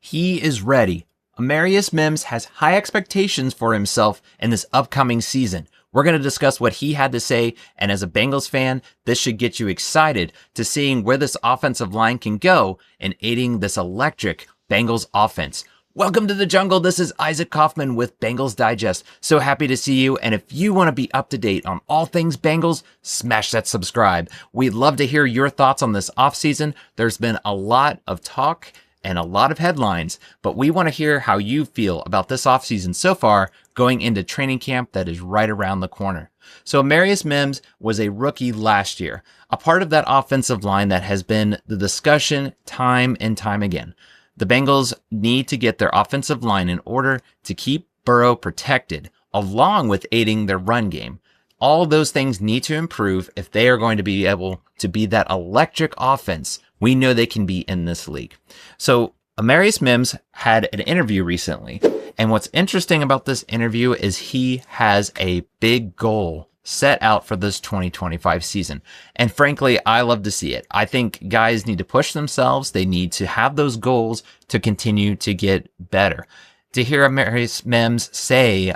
He is ready. Amarius Mims has high expectations for himself in this upcoming season. We're going to discuss what he had to say, and as a Bengals fan, this should get you excited to seeing where this offensive line can go in aiding this electric Bengals offense. Welcome to the jungle. This is Isaac Coffman with Bengals Digest. So happy to see you. And if you want to be up to date on all things Bengals, smash that subscribe. We'd love to hear your thoughts on this offseason. There's been a lot of talk and a lot of headlines, but we want to hear how you feel about this offseason so far going into training camp that is right around the corner. So Amarius Mims was a rookie last year, a part of that offensive line that has been the discussion time and time again. The Bengals need to get their offensive line in order to keep Burrow protected, along with aiding their run game. All those things need to improve if they are going to be able to be that electric offense we know they can be in this league. So Amarius Mims had an interview recently, and what's interesting about this interview is he has a big goal set out for this 2025 season. And frankly, I love to see it. I think guys need to push themselves. They need to have those goals to continue to get better. To hear Amarius Mims say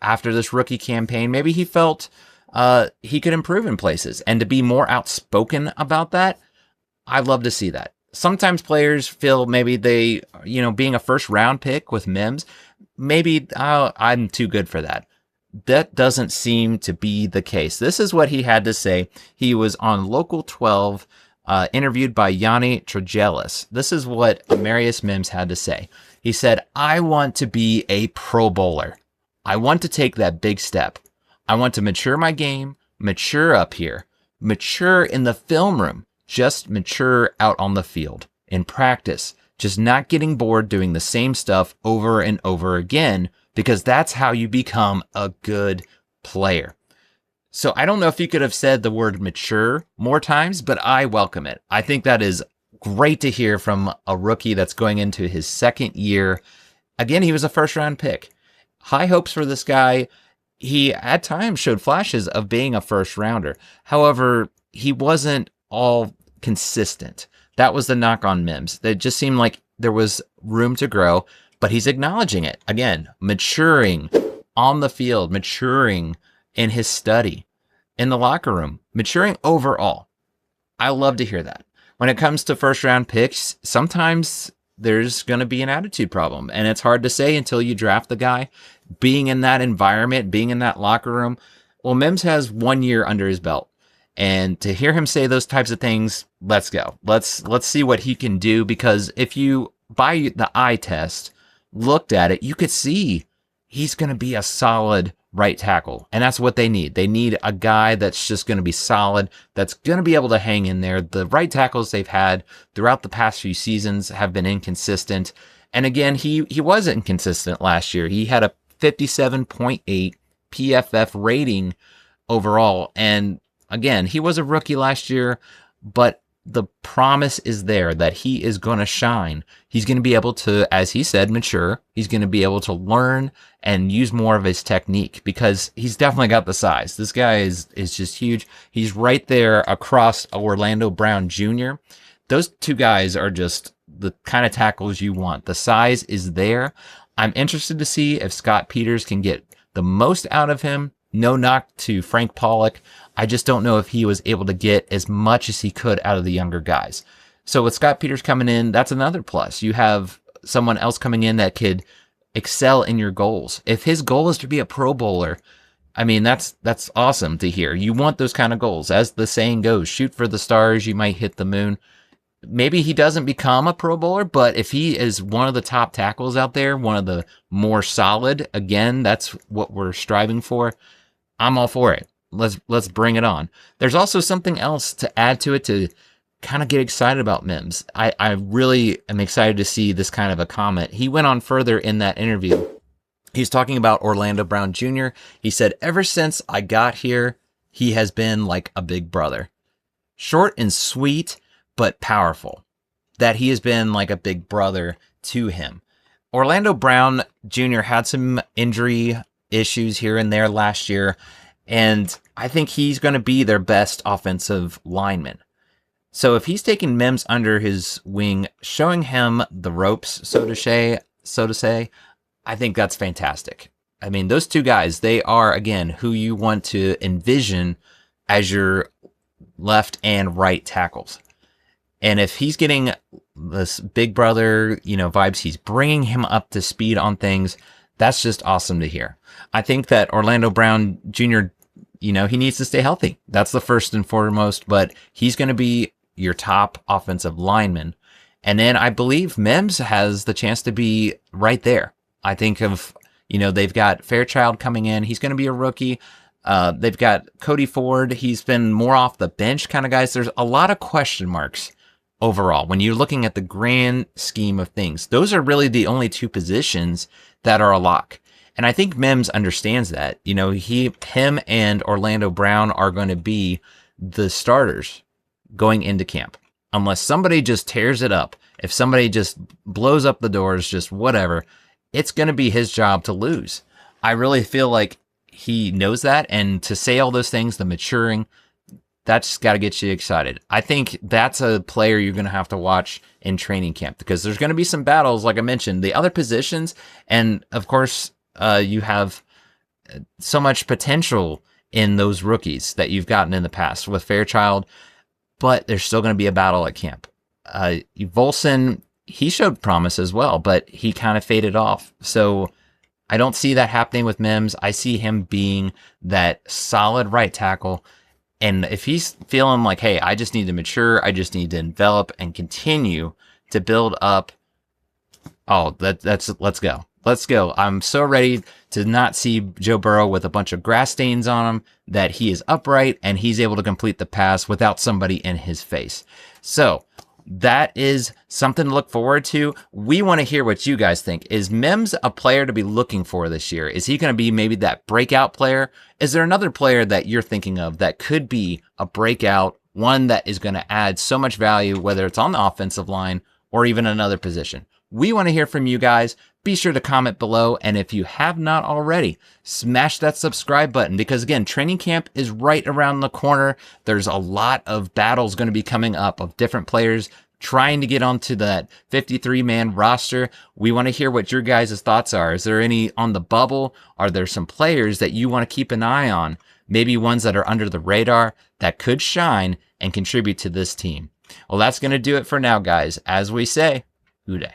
after this rookie campaign, maybe he felt he could improve in places, and to be more outspoken about that, I love to see that. Sometimes players feel maybe they, being a first round pick with Mims, maybe I'm too good for that. That doesn't seem to be the case. This is what he had to say. He was on Local 12, interviewed by Yanni Tregelis. This is what Amarius Mims had to say. He said, "I want to be a Pro Bowler. I want to take that big step. I want to mature my game, mature up here, mature in the film room, just mature out on the field, in practice, just not getting bored doing the same stuff over and over again, because that's how you become a good player." So I don't know if you could have said the word mature more times, but I welcome it. I think that is great to hear from a rookie that's going into his second year. Again, he was a first round pick. High hopes for this guy. He at times showed flashes of being a first rounder. However, he wasn't all consistent. That was the knock on Mims. It just seemed like there was room to grow, but he's acknowledging it. Again, maturing on the field, maturing in his study, in the locker room, maturing overall. I love to hear that. When it comes to first round picks, sometimes there's going to be an attitude problem, and it's hard to say until you draft the guy. Being in that environment, being in that locker room, well, Mims has 1 year under his belt. And to hear him say those types of things, let's go. Let's see what he can do, because if you, by the eye test, looked at it, you could see he's going to be a solid right tackle. And that's what they need. They need a guy that's just going to be solid, that's going to be able to hang in there. The right tackles they've had throughout the past few seasons have been inconsistent. And again, he was inconsistent last year. He had a 57.8 PFF rating overall. And again, he was a rookie last year, but the promise is there that he is going to shine. He's going to be able to, as he said, mature. He's going to be able to learn and use more of his technique, because he's definitely got the size. This guy is just huge. He's right there across Orlando Brown Jr. Those two guys are just the kind of tackles you want. The size is there. I'm interested to see if Scott Peters can get the most out of him. No knock to Frank Pollock. I just don't know if he was able to get as much as he could out of the younger guys. So with Scott Peters coming in, that's another plus. You have someone else coming in that could excel in your goals. If his goal is to be a Pro Bowler, I mean, that's awesome to hear. You want those kind of goals. As the saying goes, shoot for the stars, you might hit the moon. Maybe he doesn't become a Pro Bowler, but if he is one of the top tackles out there, one of the more solid, again, that's what we're striving for. I'm all for it. Let's bring it on. There's also something else to add to it to kind of get excited about Mims. I really am excited to see this kind of a comment. He went on further in that interview. He's talking about Orlando Brown Jr. He said, "Ever since I got here, he has been like a big brother. Short and sweet, but powerful. That he has been like a big brother to him." Orlando Brown Jr. had some injury issues here and there last year, and I think he's going to be their best offensive lineman. So if he's taking Mims under his wing, showing him the ropes, so to say, I think that's fantastic. I mean, those two guys, they are, again, who you want to envision as your left and right tackles. And if he's getting this big brother, vibes, he's bringing him up to speed on things. That's just awesome to hear. I think that Orlando Brown Jr., he needs to stay healthy. That's the first and foremost, but he's going to be your top offensive lineman. And then I believe Mims has the chance to be right there. I think of, they've got Fairchild coming in. He's going to be a rookie. They've got Cody Ford. He's been more off the bench kind of guys. There's a lot of question marks overall. When you're looking at the grand scheme of things, those are really the only two positions that are a lock. And I think Mims understands that. Him and Orlando Brown are going to be the starters going into camp. Unless somebody just tears it up, if somebody just blows up the doors, just whatever, it's going to be his job to lose. I really feel like he knows that. And to say all those things, the maturing, that's got to get you excited. I think that's a player you're going to have to watch in training camp because there's going to be some battles, like I mentioned, the other positions. And of course, you have so much potential in those rookies that you've gotten in the past with Fairchild, but there's still going to be a battle at camp. Volson, he showed promise as well, but he kind of faded off. So I don't see that happening with Mims. I see him being that solid right tackle. And if he's feeling like, hey, I just need to mature, I just need to envelop and continue to build up. Oh, let's go. Let's go. I'm so ready to not see Joe Burrow with a bunch of grass stains on him, that he is upright and he's able to complete the pass without somebody in his face. So that is something to look forward to. We want to hear what you guys think. Is Mims a player to be looking for this year? Is he going to be maybe that breakout player? Is there another player that you're thinking of that could be a breakout, one that is going to add so much value, whether it's on the offensive line or even another position? We want to hear from you guys. Be sure to comment below. And if you have not already, smash that subscribe button because, again, training camp is right around the corner. There's a lot of battles going to be coming up of different players trying to get onto that 53-man roster. We want to hear what your guys' thoughts are. Is there any on the bubble? Are there some players that you want to keep an eye on? Maybe ones that are under the radar that could shine and contribute to this team. Well, that's going to do it for now, guys. As we say, Houday.